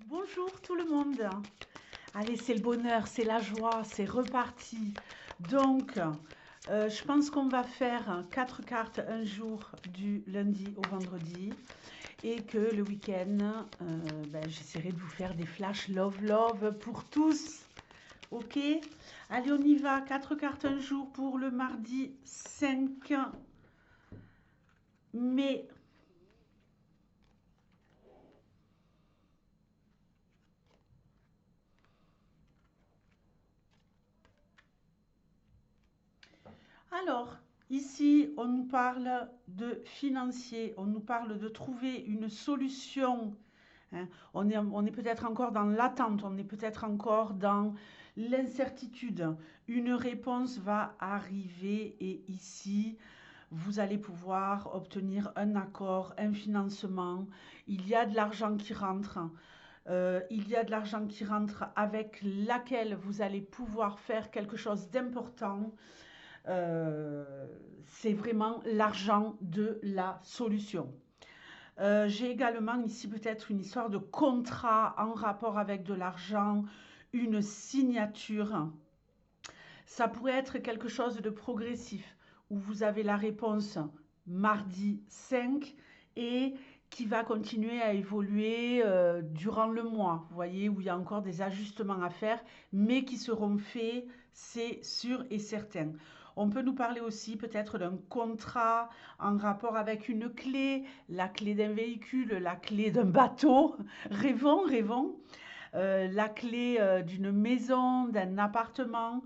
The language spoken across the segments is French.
Bonjour tout le monde. Allez, c'est le bonheur, c'est la joie, c'est reparti. Donc, je pense qu'on va faire 4 cartes un jour du lundi au vendredi et que le week-end, j'essaierai de vous faire des flash love love pour tous. Ok? Allez, on y va. 4 cartes un jour pour le mardi 5 mai. Alors, ici, on nous parle de financier, on nous parle de trouver une solution. Hein. On est peut-être encore dans l'attente, on est peut-être encore dans l'incertitude. Une réponse va arriver et ici, vous allez pouvoir obtenir un accord, un financement. Il y a de l'argent qui rentre. Il y a de l'argent qui rentre avec laquelle vous allez pouvoir faire quelque chose d'important. C'est vraiment l'argent de la solution. J'ai également ici peut-être une histoire de contrat en rapport avec de l'argent, une signature. Ça pourrait être quelque chose de progressif où vous avez la réponse mardi 5 et qui va continuer à évoluer durant le mois, vous voyez, où il y a encore des ajustements à faire, mais qui seront faits, c'est sûr et certain. On peut nous parler aussi peut-être d'un contrat en rapport avec une clé, la clé d'un véhicule, la clé d'un bateau. Rêvons, rêvons. La clé d'une maison, d'un appartement.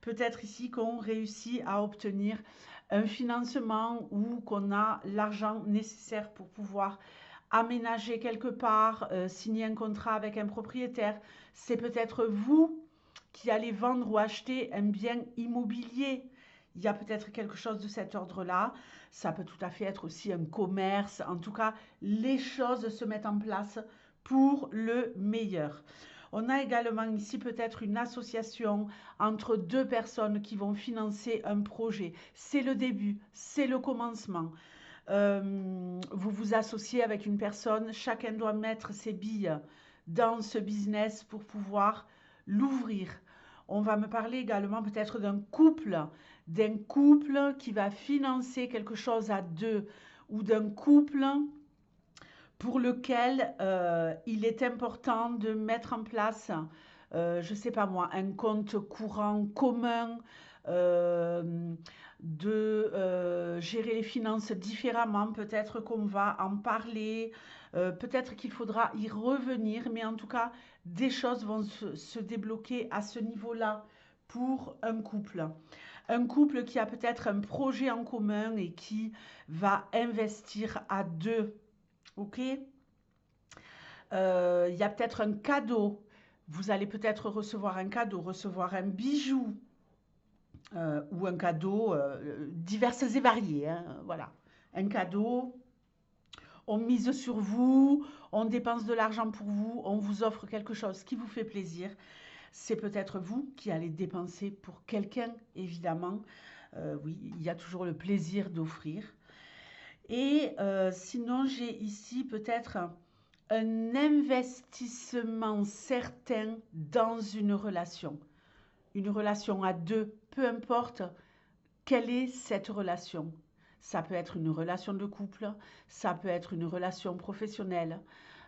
Peut-être ici qu'on réussit à obtenir un financement ou qu'on a l'argent nécessaire pour pouvoir aménager quelque part, signer un contrat avec un propriétaire. C'est peut-être vous qui allez vendre ou acheter un bien immobilier. Il y a peut-être quelque chose de cet ordre-là. Ça peut tout à fait être aussi un commerce. En tout cas, les choses se mettent en place pour le meilleur. On a également ici peut-être une association entre deux personnes qui vont financer un projet. C'est le début, c'est le commencement. Vous vous associez avec une personne, chacun doit mettre ses billes dans ce business pour pouvoir l'ouvrir. On va me parler également peut-être d'un couple qui va financer quelque chose à deux, ou d'un couple pour lequel il est important de mettre en place, je ne sais pas moi, un compte courant commun, de gérer les finances différemment. Peut-être qu'on va en parler, peut-être qu'il faudra y revenir, mais en tout cas, des choses vont se débloquer à ce niveau-là pour un couple. Un couple qui a peut-être un projet en commun et qui va investir à deux. Ok? Il y a peut-être un cadeau. Vous allez peut-être recevoir un cadeau, recevoir un bijou ou un cadeau divers et variés. Hein, voilà. Un cadeau, on mise sur vous, on dépense de l'argent pour vous, on vous offre quelque chose qui vous fait plaisir. C'est peut-être vous qui allez dépenser pour quelqu'un, évidemment. Oui, il y a toujours le plaisir d'offrir. Et sinon, j'ai ici peut-être un investissement certain dans une relation à deux, peu importe quelle est cette relation. Ça peut être une relation de couple, ça peut être une relation professionnelle,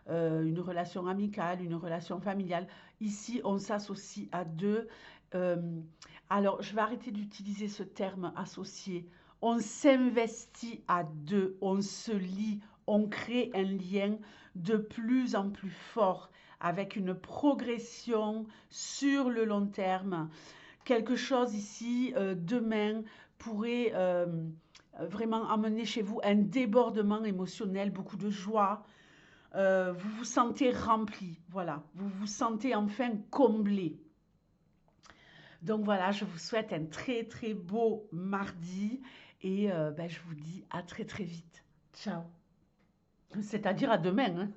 une relation amicale, une relation familiale. Ici, on s'associe à deux. Euh, alors, je vais arrêter d'utiliser ce terme associé. On s'investit à deux, on se lie, on crée un lien de plus en plus fort avec une progression sur le long terme. Quelque chose ici, demain, pourrait vraiment amener chez vous un débordement émotionnel, beaucoup de joie. Vous vous sentez rempli, voilà. Vous vous sentez enfin comblé. Donc voilà, je vous souhaite un très très beau mardi et je vous dis à très très vite. Ciao. C'est-à-dire à demain. Hein.